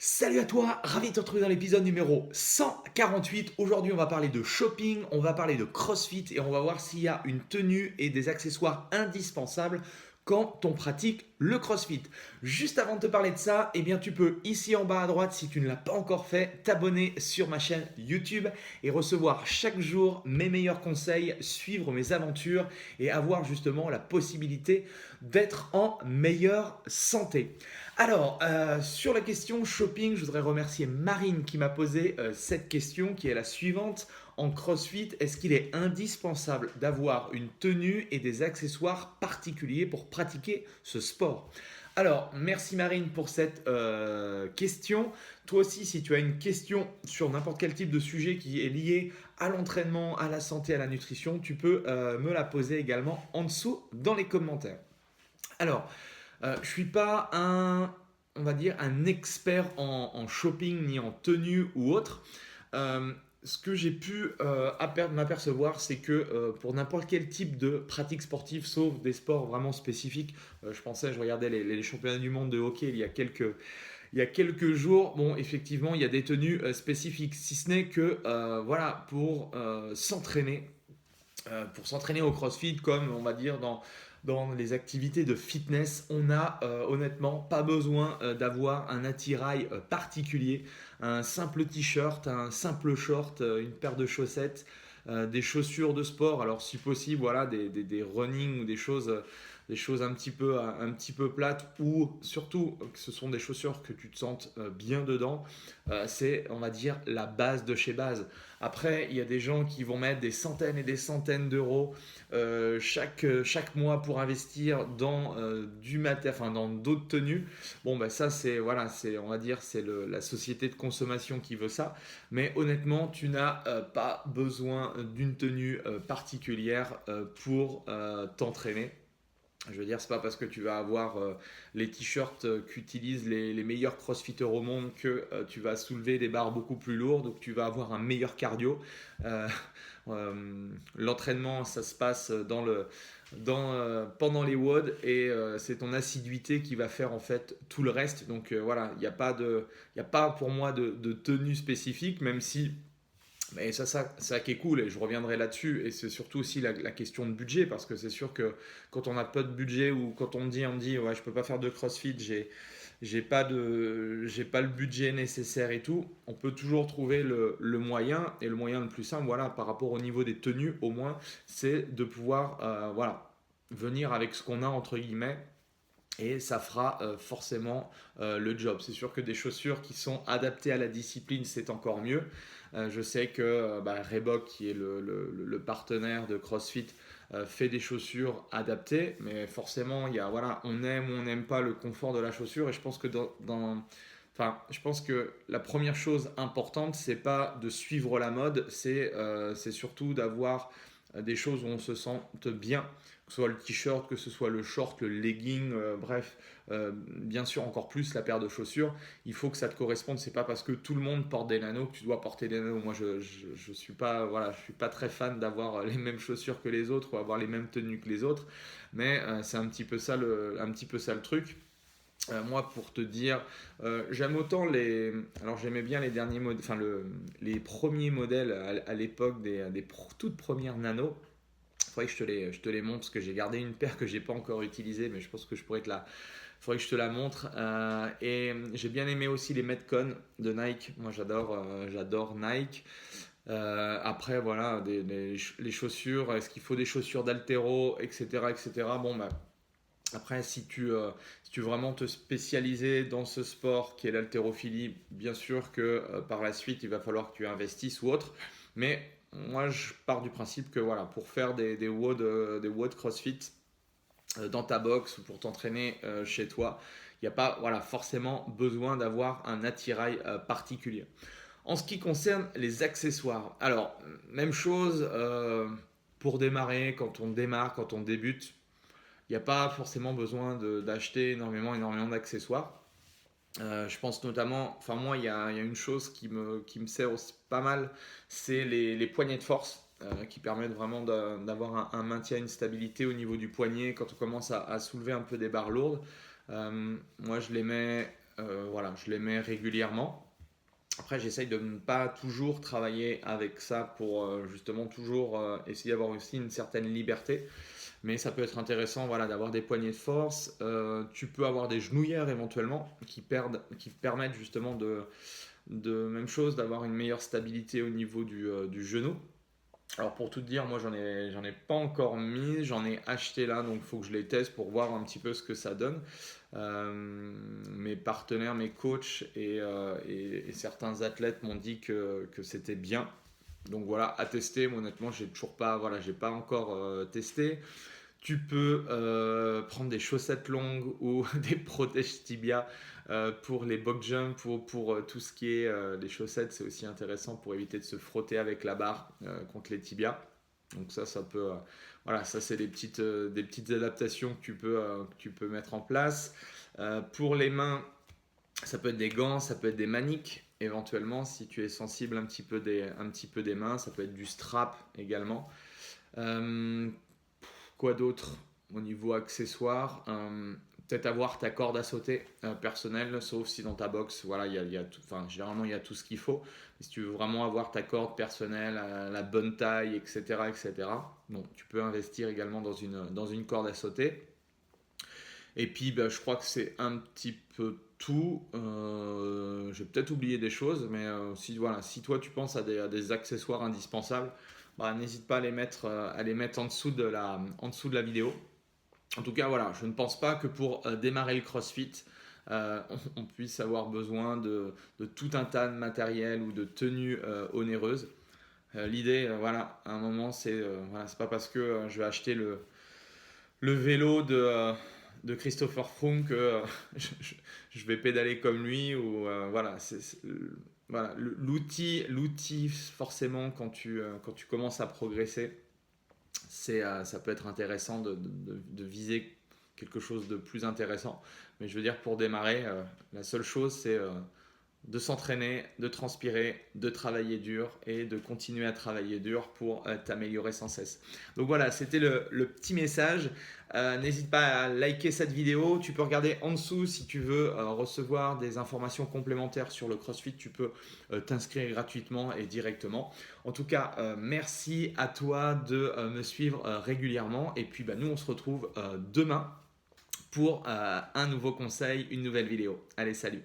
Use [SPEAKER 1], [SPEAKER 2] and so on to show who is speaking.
[SPEAKER 1] Salut à toi, ravi de te retrouver dans l'épisode numéro 148. Aujourd'hui, on va parler de shopping, on va parler de CrossFit et on va voir s'il y a une tenue et des accessoires indispensables quand on pratique le CrossFit. Juste avant de te parler de ça, eh bien tu peux ici en bas à droite, si tu ne l'as pas encore fait, t'abonner sur ma chaîne YouTube et recevoir chaque jour mes meilleurs conseils, suivre mes aventures et avoir justement la possibilité d'être en meilleure santé. Alors, sur la question shopping, je voudrais remercier Marine qui m'a posé cette question qui est la suivante. En CrossFit, est-ce qu'il est indispensable d'avoir une tenue et des accessoires particuliers pour pratiquer ce sport? Alors, merci Marine pour cette question. Toi aussi, si tu as une question sur n'importe quel type de sujet qui est lié à l'entraînement, à la santé, à la nutrition, tu peux me la poser également en dessous dans les commentaires. Alors, je suis pas on va dire, un expert en shopping ni en tenue ou autre. Ce que j'ai pu m'apercevoir, c'est que pour n'importe quel type de pratique sportive, sauf des sports vraiment spécifiques, je regardais les championnats du monde de hockey il y a quelques jours. Bon, effectivement, il y a des tenues spécifiques, si ce n'est que voilà, pour s'entraîner au CrossFit, comme on va dire dans les activités de fitness, on n'a honnêtement pas besoin d'avoir un attirail particulier, un simple t-shirt, un simple short, une paire de chaussettes, des chaussures de sport, alors si possible, voilà, des running ou des choses un petit peu plates, ou surtout que ce sont des chaussures que tu te sentes bien dedans. C'est, on va dire, la base de chez base. Après, il y a des gens qui vont mettre des centaines et des centaines d'euros chaque mois pour investir dans dans d'autres tenues. Bon, bah ça, c'est, voilà, on va dire, la société de consommation qui veut ça. Mais honnêtement, tu n'as pas besoin d'une tenue particulière pour t'entraîner. Je veux dire, c'est pas parce que tu vas avoir les t-shirts qu'utilisent les meilleurs crossfitters au monde que tu vas soulever des barres beaucoup plus lourdes ou que tu vas avoir un meilleur cardio. Euh, L'entraînement, ça se passe pendant les WOD et c'est ton assiduité qui va faire en fait tout le reste. Donc voilà, il n'y a pas pour moi de tenue spécifique, même si mais ça qui est cool, et je reviendrai là-dessus, et c'est surtout aussi la question de budget, parce que c'est sûr que quand on n'a pas de budget, ou quand on me dit ouais, je peux pas faire de CrossFit, j'ai pas le budget nécessaire et tout, on peut toujours trouver le moyen, et le moyen le plus simple, voilà, par rapport au niveau des tenues, au moins, c'est de pouvoir, voilà, venir avec ce qu'on a, entre guillemets, et ça fera forcément le job. C'est sûr que des chaussures qui sont adaptées à la discipline, c'est encore mieux. Je sais que Reebok, qui est le partenaire de CrossFit, fait des chaussures adaptées, mais forcément, voilà, on aime ou on n'aime pas le confort de la chaussure, et je pense que enfin, je pense que la première chose importante, c'est pas de suivre la mode, c'est surtout d'avoir des choses où on se sente bien, que ce soit le t-shirt, que ce soit le short, le legging, bref, bien sûr encore plus la paire de chaussures. Il faut que ça te corresponde. C'est pas parce que tout le monde porte des nanos que tu dois porter des nanos. Moi, je suis pas, voilà, je suis pas très fan d'avoir les mêmes chaussures que les autres ou avoir les mêmes tenues que les autres. Mais c'est un petit peu ça le truc. Moi, pour te dire, j'aime autant alors j'aimais bien les derniers modèles, les premiers modèles à l'époque des toutes premières nanos. Il faudrait que je te les montre parce que j'ai gardé une paire que j'ai pas encore utilisée, mais je pense que je pourrais te la, faudrait que je te la montre. Et j'ai bien aimé aussi les Metcon de Nike. Moi, j'adore Nike. Après, voilà, les chaussures. Est-ce qu'il faut des chaussures d'altéro, etc., etc. Bon, bah, après, si tu veux vraiment te spécialiser dans ce sport qui est l'haltérophilie, bien sûr que par la suite, il va falloir que tu investisses ou autre. Mais moi, je pars du principe que voilà, pour faire des WOD CrossFit dans ta box ou pour t'entraîner chez toi, il n'y a pas voilà, forcément besoin d'avoir un attirail particulier. En ce qui concerne les accessoires, alors, même chose pour démarrer, quand on démarre, quand on débute, il n'y a pas forcément besoin d'acheter énormément d'accessoires. Je pense notamment, enfin moi, il y a une chose qui me sert aussi pas mal, c'est les poignets de force. Qui permettent vraiment d'avoir un maintien, une stabilité au niveau du poignet quand on commence à soulever un peu des barres lourdes. Moi, je les mets voilà, je les mets régulièrement. Après, j'essaye de ne pas toujours travailler avec ça pour justement toujours essayer d'avoir aussi une certaine liberté. Mais ça peut être intéressant voilà, d'avoir des poignées de force. Tu peux avoir des genouillères éventuellement qui permettent justement de même chose, d'avoir une meilleure stabilité au niveau du genou. Alors pour tout te dire, moi j'en ai pas encore mis, j'en ai acheté là, donc il faut que je les teste pour voir un petit peu ce que ça donne. Mes partenaires, mes coachs et certains athlètes m'ont dit que c'était bien. Donc voilà, à tester. Moi, honnêtement, j'ai toujours pas, voilà, j'ai pas encore testé. Tu peux prendre des chaussettes longues ou des protèges tibia pour les box jumps ou pour tout ce qui est les chaussettes. C'est aussi intéressant pour éviter de se frotter avec la barre contre les tibias. Donc ça peut, voilà, ça c'est des petites adaptations que tu peux mettre en place. Pour les mains, ça peut être des gants, ça peut être des maniques éventuellement si tu es sensible un petit peu des mains. Ça peut être du strap également. Euh, Quoi d'autre au niveau accessoire? Peut-être avoir ta corde à sauter personnelle, sauf si dans ta box, voilà, il y a tout, enfin, généralement il y a tout ce qu'il faut. Mais si tu veux vraiment avoir ta corde personnelle, la bonne taille, etc., etc., bon, tu peux investir également dans une corde à sauter. Et puis, bah, je crois que c'est un petit peu tout. J'ai peut-être oublié des choses, mais si, voilà, si toi tu penses à des accessoires indispensables, bah, n'hésite pas à les mettre en dessous de la vidéo. En tout cas, voilà, je ne pense pas que pour démarrer le CrossFit, on puisse avoir besoin de tout un tas de matériel ou de tenues onéreuses. L'idée, voilà, à un moment, voilà, c'est pas parce que je vais acheter le vélo de Christopher Froome que je vais pédaler comme lui ou voilà, voilà l'outil forcément quand tu commences à progresser ça peut être intéressant de viser quelque chose de plus intéressant, mais je veux dire pour démarrer la seule chose c'est de s'entraîner, de transpirer, de travailler dur et de continuer à travailler dur pour t'améliorer sans cesse. Donc voilà, c'était le petit message. N'hésite pas à liker cette vidéo. Tu peux regarder en dessous si tu veux recevoir des informations complémentaires sur le CrossFit. Tu peux t'inscrire gratuitement et directement. En tout cas, merci à toi de me suivre régulièrement. Et puis, bah, nous, on se retrouve demain pour un nouveau conseil, une nouvelle vidéo. Allez, salut!